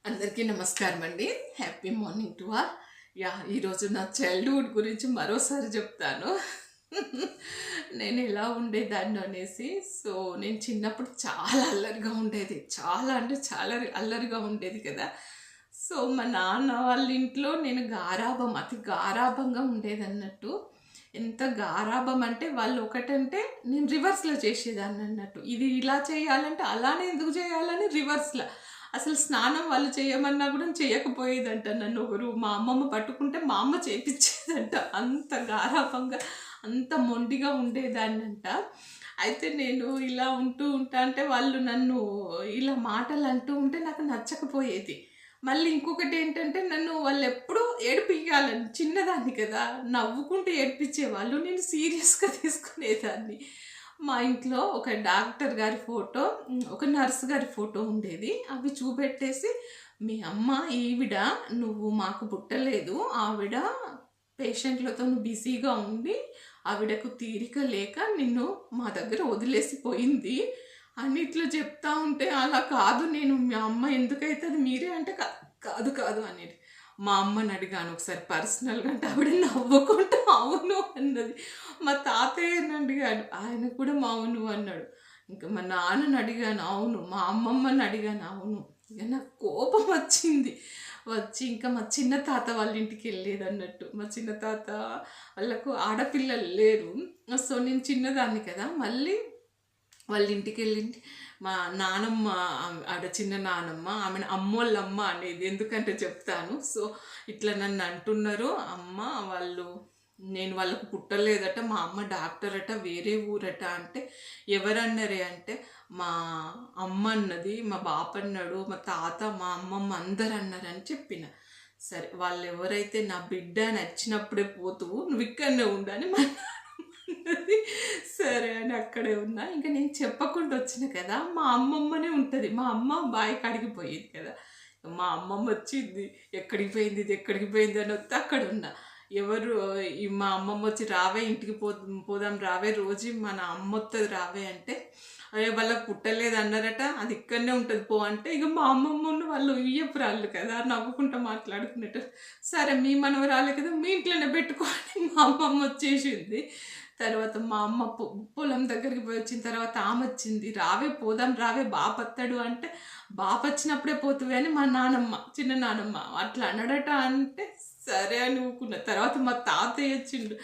అందరికీ నమస్కారం అండి. Happy morning to all. ఈరోజు నా చైల్డ్హుడ్ గురించి మరోసారి చెప్తాను. నేను ఎలా ఉండేదాన్ని అనేసి. నేను చిన్నప్పుడు చాలా అల్లరిగా ఉండేది. చాలా అంటే చాలా అల్లరిగా ఉండేది కదా. మా నాన్న వాళ్ళ ఇంట్లో నేను అతి గారాబంగా ఉండేదన్నట్టు. ఎంత గారాబం అంటే వాళ్ళు ఒకటంటే నేను రివర్స్లో చేసేదాన్ని అన్నట్టు. ఇది ఇలా చేయాలంటే అలానే ఎందుకు చేయాలని రివర్స్లో. అసలు స్నానం వాళ్ళు చేయమన్నా కూడా చేయకపోయేదంట. నన్ను ఒకరు మా అమ్మమ్మ పట్టుకుంటే మా అమ్మ చేపించేదంట. అంత గారాబంగా అంత మొండిగా ఉండేదాన్నంట. అయితే నేను ఇలా ఉంటూ ఉంటా అంటే వాళ్ళు నన్ను ఇలా మాటలు అంటూ ఉంటే నాకు నచ్చకపోయేది. మళ్ళీ ఇంకొకటి ఏంటంటే నన్ను వాళ్ళు ఎప్పుడూ ఏడిపియ్యాలని, చిన్నదాన్ని కదా, నవ్వుకుంటూ ఏడిపించేవాళ్ళు. నేను సీరియస్గా తీసుకునేదాన్ని. మా ఇంట్లో ఒక డాక్టర్ గారి ఫోటో, ఒక నర్స్ గారి ఫోటో ఉండేది. అవి చూపెట్టేసి, మీ అమ్మ ఈవిడ, నువ్వు మాకు పుట్టలేదు, ఆవిడ పేషెంట్లతో బిజీగా ఉండి ఆవిడకు తీరిక లేక నిన్ను మా దగ్గర వదిలేసిపోయింది అని ఇట్లా చెప్తా ఉంటే, అలా కాదు, నేను మీ అమ్మ ఎందుకైతుంది మీరే అంటే కాదు కాదు అనేది. మా అమ్మని అడిగాను ఒకసారి పర్సనల్గా, అంటే ఆవిడ నవ్వుకుంటూ అవును అన్నది. మా తాతయ్యని అడిగాను, ఆయన కూడా మా అవును అన్నాడు. ఇంకా మా నాన్నని అడిగాను, అవును. మా అమ్మమ్మని అడిగాను, అవును. ఇక నాకు కోపం వచ్చి ఇంకా మా చిన్న తాత వాళ్ళ ఇంటికి వెళ్ళేది అన్నట్టు. మా చిన్న తాత వాళ్ళకు ఆడపిల్లలు లేరు. నేను చిన్నదాన్ని కదా. మళ్ళీ వాళ్ళ ఇంటికి వెళ్ళింది మా నానమ్మ, ఆడ చిన్న నానమ్మ, ఆమెను అమ్మోళ్ళమ్మ అనేది. ఎందుకంటే చెప్తాను. ఇట్లా నన్ను అంటున్నారు అమ్మ వాళ్ళు, నేను వాళ్ళకు పుట్టలేదట, మా అమ్మ డాక్టర్ అట, వేరే ఊరట. అంటే ఎవరన్నారే అంటే మా అమ్మ అన్నది, మా బాప అన్నాడు, మా తాత, మా అమ్మమ్మ అందరు అన్నారని చెప్పిన. సరే, వాళ్ళు ఎవరైతే నా బిడ్డ నచ్చినప్పుడే పోతువు, నువ్వు ఇక్కడనే ఉండని మా అన్నది. సరే అని అక్కడే ఉన్నా. ఇంకా నేను చెప్పకుండా వచ్చిన కదా. మా అమ్మమ్మనే ఉంటుంది. మా అమ్మ బావి కాడికి పోయేది కదా. మా అమ్మమ్మ వచ్చింది, ఎక్కడికి పోయింది, ఇది ఎక్కడికి పోయింది అని వస్తే అక్కడ ఉన్నా. ఎవరు మా అమ్మమ్మ వచ్చి, రావే ఇంటికి పోదాం రావే, రోజు మన అమ్మ వస్తుంది రావే అంటే, వాళ్ళకి పుట్టలేదు అన్నారట, అది ఇక్కడనే ఉంటుంది పో అంటే, ఇక మా అమ్మమ్మను వాళ్ళు ఇయ్యపురాళ్ళు కదా, నవ్వుకుంటూ మాట్లాడుకున్నట్టు. సరే, మీ మనవరాలే కదా, మీ ఇంట్లోనే పెట్టుకోని మా అమ్మమ్మ వచ్చేసింది. తర్వాత మా అమ్మ పొలం దగ్గరికి పోయి వచ్చిన తర్వాత ఆమె వచ్చింది, రావే పోదాం రావే, బాపత్తాడు అంటే, బాప వచ్చినప్పుడే పోతువే అని మా నానమ్మ, చిన్న నానమ్మ అట్లా అన్నాడట. అంటే సరే అని ఊకున్న. తర్వాత మా తాతయ్య వచ్చిండు.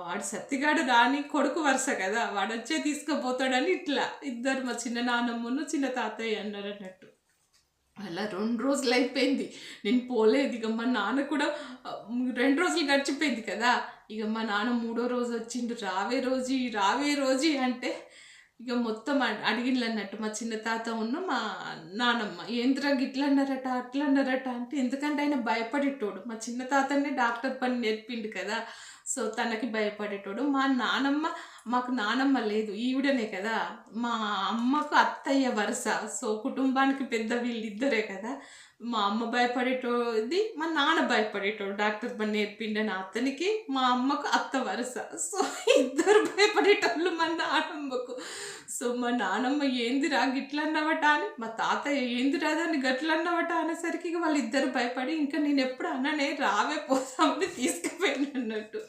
వాడు సత్తిగాడు రాని కొడుకు వరుస కదా, వాడు వచ్చే తీసుకుపోతాడని ఇట్లా ఇద్దరు, మా చిన్న నానమ్మను చిన్న తాతయ్య అన్నారు అన్నట్టు. అలా 2 రోజులు అయిపోయింది, నేను పోలేదు. ఇక మా నాన్న కూడా 2 రోజులు గడిచిపోయింది కదా. ఇక మా నాన్న 3వ రోజు వచ్చిండు, రావే రోజీ అంటే, ఇక మొత్తం అడిగిళ్ళు అన్నట్టు మా చిన్న తాత ఉన్న మా నానమ్మ, ఏంద్రా గిట్లా అన్నారట అట్లా అన్నారట అంటే, ఎందుకంటే ఆయన భయపడేటోడు. మా చిన్న తాతనే డాక్టర్ పని నేర్పిండు కదా. తనకి భయపడేటోడు. మా నానమ్మ, మాకు నానమ్మ లేదు, ఈవిడనే కదా. మా అమ్మకు అత్తయ్య వరుస. కుటుంబానికి పెద్ద వీళ్ళిద్దరే కదా. మా అమ్మ భయపడేటోది, మా నాన్న భయపడేటోడు, డాక్టర్ పని నేర్పిండని అతనికి. మా అమ్మకు అత్త వరుస. ఇద్దరు భయపడేటోళ్ళు మా నానమ్మకు. మా నానమ్మ ఏందిరా గిట్లా అన్నవట అని, మా తాతయ్య ఏందిరా దాన్ని గట్లా అన్నవట అనేసరికి ఇక వాళ్ళిద్దరు భయపడి, ఇంకా నేను ఎప్పుడు అన్ననే రావే పోదామని తీసుకుపోయాను అన్నట్టు.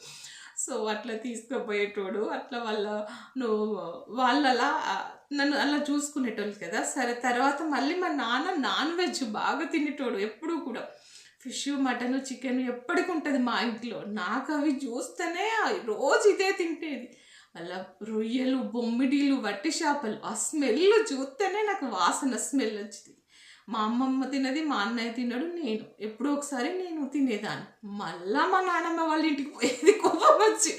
అట్లా తీసుకుపోయేటోడు. అట్లా వాళ్ళు అలా నన్ను అలా చూసుకునేటోళ్ళు కదా. సరే, తర్వాత మళ్ళీ మా నాన్న నాన్ వెజ్ బాగా తినేటోడు. ఎప్పుడూ కూడా ఫిష్, మటన్, చికెన్ ఎప్పటికి ఉంటుంది మా ఇంట్లో. నాకు అవి చూస్తేనే రోజు ఇదే తింటేది. మళ్ళీ రొయ్యలు, బొమ్మిడీలు, వట్టి చేపలు, ఆ స్మెల్ చూస్తేనే నాకు వాసన స్మెల్ వచ్చింది. మా అమ్మమ్మ తినది, మా అన్నయ్య తినడు, నేను ఎప్పుడో ఒకసారి నేను తినేదాన్ని. మళ్ళీ మా నాన్నమ్మ వాళ్ళ ఇంటికి పోయేది కోపం వచ్చి.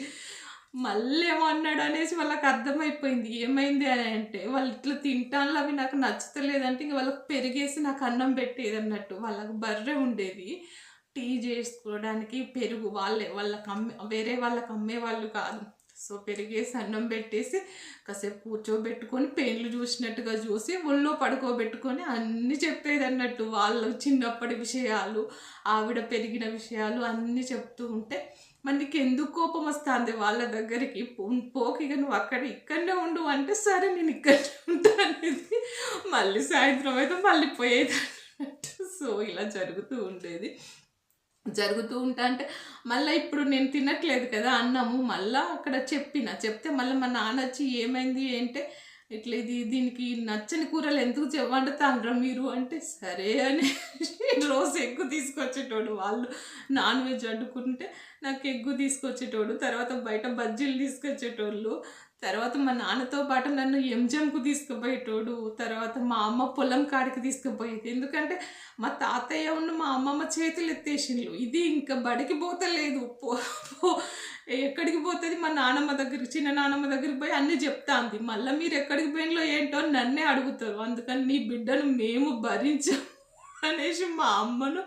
మళ్ళీ ఏమో అన్నాడు అనేసి వాళ్ళకి అర్థమైపోయింది. ఏమైంది అని అంటే, వాళ్ళు ఇట్లా తింటాను అవి నాకు నచ్చుతలేదంటే ఇంక వాళ్ళకి పెరిగేసి నాకు అన్నం పెట్టేది అన్నట్టు. వాళ్ళకి బర్రె ఉండేది, టీ చేసుకోవడానికి పెరుగు వేరే వాళ్ళకి అమ్మేవాళ్ళు కాదు. పెరిగేసి అన్నం పెట్టేసి కాసేపు కూర్చోబెట్టుకొని పెళ్ళి చూసినట్టుగా చూసి ఒళ్ళో పడుకోబెట్టుకొని అన్నీ చెప్పేది అన్నట్టు. వాళ్ళు చిన్నప్పటి విషయాలు, ఆవిడ పెరిగిన విషయాలు అన్నీ చెప్తూ ఉంటే మనకి ఎందుకు కోపం వస్తుంది వాళ్ళ దగ్గరికి. పోకిక నువ్వు ఇక్కడనే ఉండు అంటే, సరే నేను ఇక్కడనే ఉంటా అనేది. మళ్ళీ సాయంత్రం అయితే మళ్ళీ పోయేది అన్నట్టు. సో ఇలా జరుగుతూ ఉంటా అంటే మళ్ళీ ఇప్పుడు నేను తినట్లేదు కదా అన్నము, మళ్ళీ అక్కడ చెప్తే మళ్ళీ మా నాన్న వచ్చి ఏమైంది అంటే ఇట్లా దీనికి నచ్చని కూరలు ఎందుకు వండుతాండ్రా మీరు అంటే సరే అని రోజు ఎగ్గు తీసుకొచ్చేటోడు. వాళ్ళు నాన్ వెజ్ వండుకుంటే నాకు ఎగ్గు తీసుకొచ్చేటోడు, తర్వాత బయట బజ్జీలు తీసుకొచ్చేటోళ్ళు, తర్వాత మా నాన్నతో పాటు నన్ను ఎంజంకు తీసుకుపోయేటోడు, తర్వాత మా అమ్మ పొలం కాడికి తీసుకుపోయేది. ఎందుకంటే మా తాతయ్య ఉన్న మా అమ్మమ్మ చేతులు ఎత్తేసిండ్లు, ఇది ఇంకా బడికి పోతలేదు, ఎక్కడికి పోతుంది మా నాన్నమ్మ దగ్గరికి, చిన్న నాన్నమ్మ దగ్గరికి పోయి అన్నీ చెప్తాంది. మళ్ళీ మీరు ఎక్కడికి పోయినలో ఏంటో నన్నే అడుగుతారు, అందుకని నీ బిడ్డను మేము భరించాం అనేసి మా అమ్మను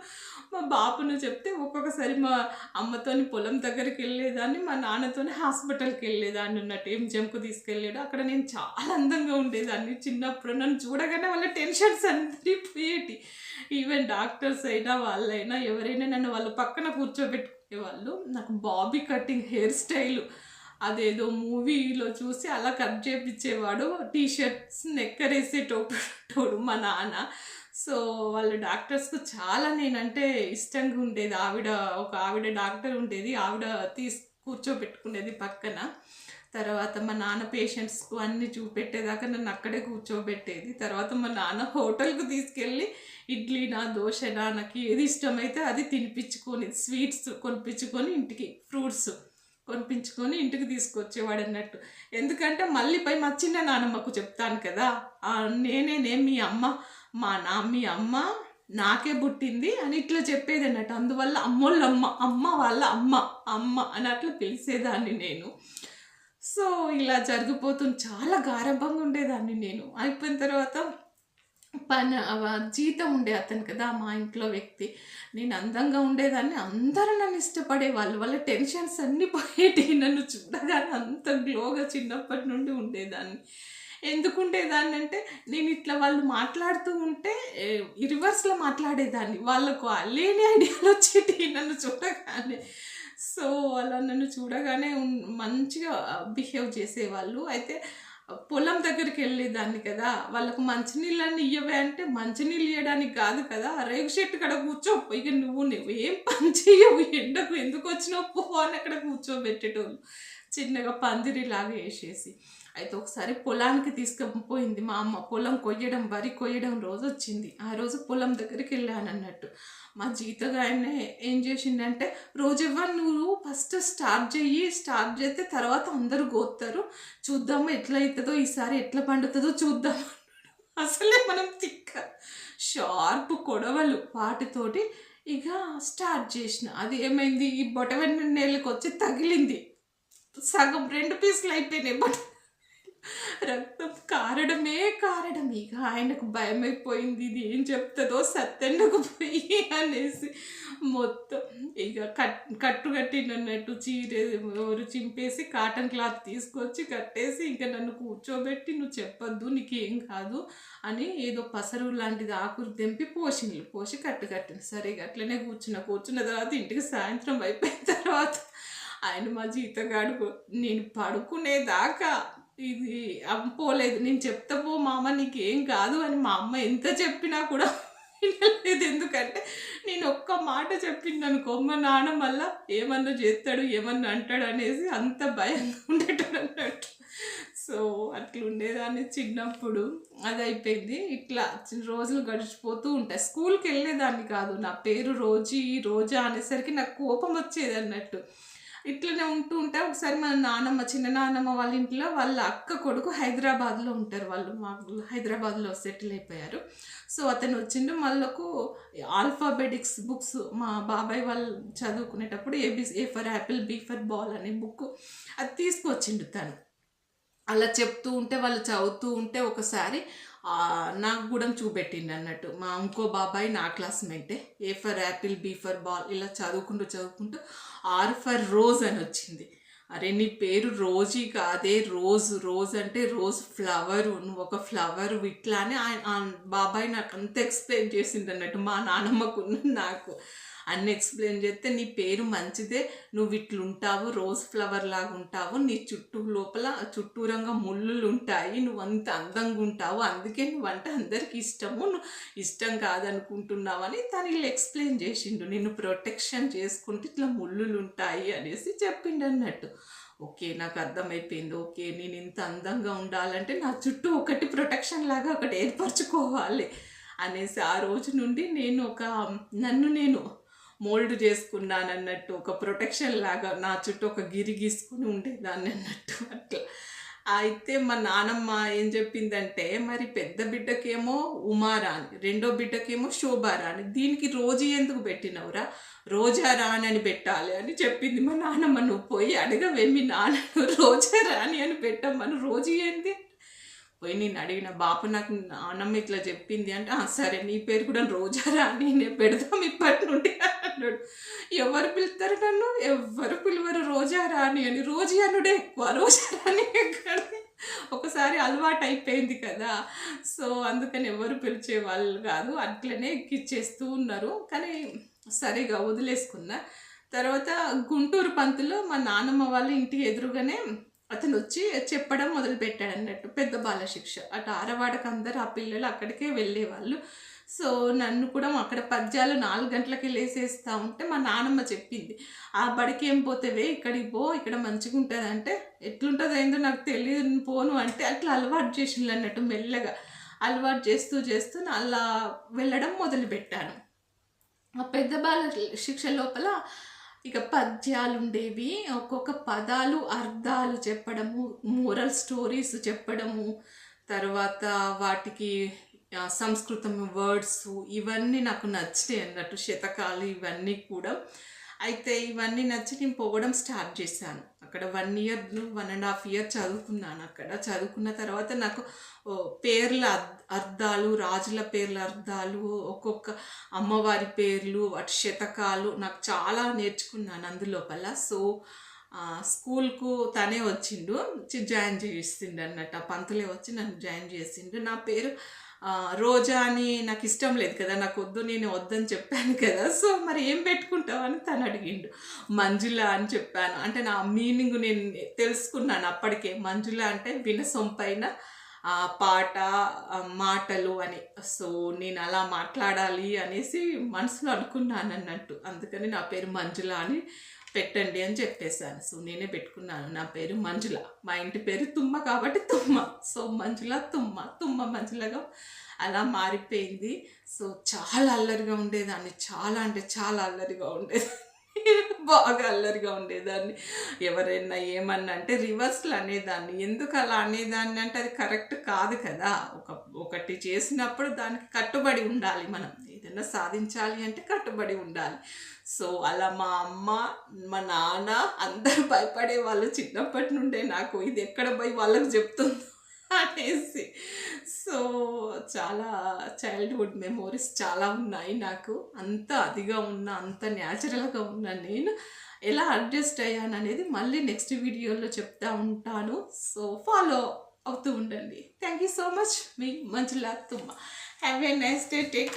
మా బాపును చెప్తే ఒక్కొక్కసారి మా అమ్మతోని పొలం దగ్గరికి వెళ్ళేదాన్ని, మా నాన్నతోని హాస్పిటల్కి వెళ్ళేదాన్ని ఉన్నట్టు. ఎంజంకు తీసుకెళ్ళాడు, అక్కడ నేను చాలా అందంగా ఉండేదాన్ని చిన్నప్పుడు. నన్ను చూడగానే వాళ్ళ టెన్షన్స్ అన్నీ పోయేటి. ఈవెన్ డాక్టర్స్ అయినా వాళ్ళైనా ఎవరైనా నన్ను వాళ్ళ పక్కన కూర్చోబెట్టుకునేవాళ్ళు. నాకు బాబీ కటింగ్ హెయిర్ స్టైలు అదేదో మూవీలో చూసి అలా కట్ చేయించేవాడు. టీషర్ట్స్ నెక్కరేసేటోడు మా నాన్న. సో వాళ్ళ డాక్టర్స్కు చాలా నేనంటే ఇష్టంగా ఉండేది. ఒక ఆవిడ డాక్టర్ ఉండేది, ఆవిడ కూర్చోబెట్టుకునేది పక్కన. తర్వాత మా నాన్న పేషెంట్స్కు అన్నీ చూపెట్టేదాకా నన్ను అక్కడే కూర్చోబెట్టేది. తర్వాత మా నాన్న హోటల్కు తీసుకెళ్ళి ఇడ్లీనా దోశనా నాకు ఏది ఇష్టమైతే అది తినిపించుకొని, స్వీట్స్ కొనిపించుకొని ఇంటికి, ఫ్రూట్స్ కొనిపించుకొని ఇంటికి తీసుకొచ్చేవాడు అన్నట్టు. ఎందుకంటే మళ్ళీ పోయి మా చిన్న నాన్నమ్మకు చెప్తాను కదా, నేనే మీ అమ్మ నాకే పుట్టింది అని ఇట్లా చెప్పేది అన్నట్టు. అందువల్ల అమ్మ వాళ్ళ అమ్మ అని అట్లా పిలిచేదాన్ని నేను. సో ఇలా జరిగిపోతుంది, చాలా గారాబంగా ఉండేదాన్ని నేను. అయిపోయిన తర్వాత జీతం ఉండే అతను కదా మా ఇంట్లో వ్యక్తి, నేను అందంగా ఉండేదాన్ని, అందరూ నన్ను ఇష్టపడేవాళ్ళు. వాళ్ళ టెన్షన్స్ అన్నీ పోయేటి నన్ను చూడగానే. అంత గ్లోగా చిన్నప్పటి నుండి ఉండేదాన్ని. ఎందుకు ఉండేదాన్ని అంటే నేను ఇట్లా వాళ్ళు మాట్లాడుతూ ఉంటే రివర్స్లో మాట్లాడేదాన్ని, వాళ్ళకు లేని ఐడియాలు వచ్చేటి నన్ను చూడగానే. సో అలా నన్ను చూడగానే మంచిగా బిహేవ్ చేసేవాళ్ళు. అయితే పొలం దగ్గరికి వెళ్ళేదాన్ని కదా, వాళ్ళకు మంచినీళ్ళని ఇవ్వవే అంటే మంచినీళ్ళు ఇవ్వడానికి కాదు కదా, రేగు చెట్టు కాడ కూర్చోపో, ఇక నువ్వు ఏం పని చెయ్యవు, ఎండకు ఎందుకు వచ్చినావు పో అని అక్కడ కూర్చోబెట్టేటోళ్ళు, చిన్నగా పందిరిలాగా వేసేసి. అయితే ఒకసారి పొలానికి తీసుకుపోయింది మా అమ్మ, పొలం వరి కొయ్యడం రోజు వచ్చింది. ఆ రోజు పొలం దగ్గరికి వెళ్ళాను అన్నట్టు. మా జీతగాయనే ఏం చేసిందంటే, రోజువ్వరు నువ్వు ఫస్ట్ స్టార్ట్ చేస్తే తర్వాత అందరూ గోస్తారు, చూద్దాము ఎట్లా అవుతుందో ఈసారి, ఎట్లా పండుతుందో చూద్దాం. అసలే మనం షార్ప్ కొడవలు వాటితోటి ఇక స్టార్ట్ చేసిన. అది ఏమైంది, ఈ బొటవెన్న నేళ్ళకి వచ్చి తగిలింది, సగం 2 పీసులు అయిపోయినాయి. రక్తం కారడం. ఇక ఆయనకు భయమైపోయింది, ఇది ఏం చెప్తుందో సత్తెండకు పోయి అనేసి మొత్తం ఇక కట్టినట్టు చీర చింపేసి కాటన్ క్లాత్ తీసుకొచ్చి కట్టేసి ఇంకా నన్ను కూర్చోబెట్టి, నువ్వు చెప్పొద్దు నీకేం కాదు అని ఏదో పసరు లాంటిది ఆకులు తెంపి పోసి కట్టింది. సరే అట్లనే కూర్చున్న తర్వాత ఇంటికి సాయంత్రం అయిపోయిన తర్వాత ఆయన మా జీతగాడు నేను పడుకునేదాకా ఇది పోలేదు. నేను చెప్తా పో మామ నీకేం కాదు అని మా అమ్మ ఎంత చెప్పినా కూడా వినలేదు. ఎందుకంటే నేను ఒక్క మాట చెప్పిందనుకో మా నాన్న మళ్ళా ఏమన్నా చేస్తాడు, ఏమన్నా అంటాడు అనేసి అంత భయంగా ఉండేటాడు అన్నట్టు. సో అట్లా ఉండేదాన్ని చిన్నప్పుడు. అది అయిపోయింది. ఇట్లా రోజులు గడిచిపోతూ ఉంటాయి. స్కూల్కి వెళ్ళేదాన్ని కాదు, నా పేరు రోజా అనేసరికి నాకు కోపం వచ్చేది అన్నట్టు. ఇట్లనే ఉంటే ఒకసారి మన చిన్న నాన్నమ్మ వాళ్ళ ఇంట్లో వాళ్ళ అక్క కొడుకు హైదరాబాద్లో ఉంటారు, వాళ్ళు హైదరాబాద్లో సెటిల్ అయిపోయారు. సో అతను వచ్చిండు, వాళ్ళకు ఆల్ఫాబెటిక్స్ బుక్స్ మా బాబాయ్ వాళ్ళు చదువుకునేటప్పుడు A for apple, B for ball అనే బుక్ అది తీసుకొచ్చిండు తను. అలా చెప్తూ ఉంటే వాళ్ళు చదువుతూ ఉంటే ఒకసారి నాకు కూడా చూపెట్టిండు అన్నట్టు. మా ఇంకో బాబాయ్ నా క్లాస్మేటే, A for apple, B for ball ఇలా చదువుకుంటూ ఆర్ ఫర్ రోజ్ అని వచ్చింది. అరే నీ పేరు రోజీ కాదే, రోజ్ అంటే రోజ్ ఫ్లవరు, నువ్వు ఒక ఫ్లవరు ఇట్లా అని బాబాయ్ నాకు అంత ఎక్స్ప్లెయిన్ చేసింది అన్నట్టు, మా నాన్నమ్మకు నాకు. అన్ని ఎక్స్ప్లెయిన్ చేస్తే నీ పేరు మంచిదే, నువ్వు ఇట్లుంటావు, రోజ్ ఫ్లవర్ లాగా ఉంటావు, నీ లోపల చుట్టూరంగా ముళ్ళులు ఉంటాయి, నువ్వు అంత అందంగా ఉంటావు, అందుకే నువ్వంటే అందరికి ఇష్టము, నువ్వు ఇష్టం కాదనుకుంటున్నావు అని తను ఇలా ఎక్స్ప్లెయిన్ చేసిండు. నిన్ను ప్రొటెక్షన్ చేసుకుంటే ఇట్లా ముళ్ళులు ఉంటాయి అనేసి చెప్పిండు అన్నట్టు. ఓకే, నాకు అర్థమైపోయింది. ఓకే, నేను ఇంత అందంగా ఉండాలంటే నా చుట్టూ ఒకటి ప్రొటెక్షన్ లాగా ఒకటి ఏర్పరచుకోవాలి అనేసి ఆ రోజు నుండి నేను నన్ను నేను మోల్డ్ చేసుకున్నాను అన్నట్టు. ఒక ప్రొటెక్షన్ లాగా నా చుట్టూ ఒక గిరి గీసుకుని ఉండేదాన్ని అన్నట్టు. అట్లా అయితే మా నానమ్మ ఏం చెప్పిందంటే, మరి పెద్ద బిడ్డకేమో ఉమారాణి, రెండో బిడ్డకేమో శోభారాణి, దీనికి రోజు ఎందుకు పెట్టినవురా, రోజా రాణి అని పెట్టాలి అని చెప్పింది మా నానమ్మ. నువ్వు పోయి అడగవేమి నాన్నను రోజా రాణి అని పెట్టమ్మను, రోజు ఏంది పోయి నేను అడిగిన, బాపు నాకు నాన్నమ్మ ఇట్లా చెప్పింది అంటే, సరే నీ పేరు కూడా రోజా రాణి నేను పెడదాం ఇప్పటి నుండి అన్నాడు. ఎవరు పిలుస్తారు నన్ను, ఎవరు పిలువరు రోజా రాణి అని, రోజు అనుడే ఎక్కువ, రోజా రాణి ఎక్కడ, ఒకసారి అలవాటు అయిపోయింది కదా, సో అందుకని ఎవరు పిలిచే వాళ్ళు కాదు, అట్లనే ఎక్కిచ్చేస్తూ ఉన్నారు. కానీ సరిగా వదిలేసుకున్నా. తర్వాత గుంటూరు పంతులు మా నాన్నమ్మ వాళ్ళ ఇంటి ఎదురుగానే అతను వచ్చి చెప్పడం మొదలుపెట్టాడు అన్నట్టు, పెద్ద బాలశిక్ష. అటు ఆరవాడకు అందరు ఆ పిల్లలు అక్కడికే వెళ్ళేవాళ్ళు. సో నన్ను కూడా అక్కడ పద్యాలు 4 గంటలకి లేసేస్తూ ఉంటే మా నాన్నమ్మ చెప్పింది, ఆ బడికి ఏం పోతేవే ఇక్కడికి పో, ఇక్కడ మంచిగా ఉంటుంది అంటే, ఎట్లుంటుందో ఏందో నాకు తెలియదు పోను అంటే, అట్లా అలవాటు చేసింది అన్నట్టు. మెల్లగా అలవాటు చేస్తూ చేస్తూ అలా వెళ్ళడం మొదలుపెట్టాను. ఆ పెద్ద బాల శిక్ష లోపల ఇక పద్యాలు ఉండేవి, ఒక్కొక్క పదాలు అర్థాలు చెప్పడము, మోరల్ స్టోరీస్ చెప్పడము, తర్వాత వాటికి సంస్కృతం వర్డ్స్, ఇవన్నీ నాకు నచ్చినాయి అన్నట్టు, శతకాలు ఇవన్నీ కూడా. అయితే ఇవన్నీ నచ్చి నేను పోవడం స్టార్ట్ చేశాను. అక్కడ 1 year 1.5 years చదువుకున్నాను. అక్కడ చదువుకున్న తర్వాత నాకు పేర్ల అర్థాలు, రాజుల పేర్ల అర్థాలు, ఒక్కొక్క అమ్మవారి పేర్లు, వాటి శతకాలు నాకు చాలా నేర్చుకున్నాను అందులోపల. సో స్కూల్కు తనే వచ్చిండు, జాయిన్ చేసిండు అన్నట్టు. ఆ పంతులే వచ్చి నన్ను జాయిన్ చేసిండు. నా పేరు రోజా అని నాకు ఇష్టం లేదు కదా, నాకు వద్దు, నేను వద్దని చెప్పాను కదా, సో మరి ఏం పెట్టుకుంటావు అని తను అడిగిండు. మంజుల అని చెప్పాను. అంటే నా మీనింగ్ నేను తెలుసుకున్నాను అప్పటికే. మంజుల అంటే వినసొంపైన పాట, మాటలు అని. సో నేను అలా మాట్లాడాలి అనేసి మనసులో అనుకున్నాను అన్నట్టు. అందుకని నా పేరు మంజుల అని పెట్టండి అని చెప్పేశాను. సో నేనే పెట్టుకున్నాను, నా పేరు మంజుల. మా ఇంటి పేరు తుమ్మ కాబట్టి తుమ్మ. సో మంజుల తుమ్మ, తుమ్మ మంజులగా అలా మారిపోయింది. సో చాలా అల్లరిగా ఉండేదాన్ని, చాలా అంటే చాలా అల్లరిగా ఉండేది, బాగా అల్లరిగా ఉండేదాన్ని. ఎవరైనా ఏమన్నా అంటే రివర్స్లు అనేదాన్ని. ఎందుకు అలా అనేదాన్ని అంటే, అది కరెక్ట్ కాదు కదా. ఒకటి చేసినప్పుడు దానికి కట్టుబడి ఉండాలి. మనం ఏదైనా సాధించాలి అంటే కట్టుబడి ఉండాలి. సో అలా మా అమ్మ, మా నాన్న అందరూ భయపడే వాళ్ళు చిన్నప్పటి నుండే నాకు, ఇది ఎక్కడ పోయి వాళ్ళకి చెప్తుందో అనేసి. సో చాలా చైల్డ్హుడ్ మెమోరీస్ చాలా ఉన్నాయి నాకు. అంత అదిగా ఉన్న, అంత న్యాచురల్గా ఉన్న నేను ఎలా అడ్జస్ట్ అయ్యాను అనేది మళ్ళీ నెక్స్ట్ వీడియోలో చెప్తా ఉంటాను. సో ఫాలో అవుతూ ఉండండి. Thank you so much. మీ Manjula Thumma. Have a nice day. Take care.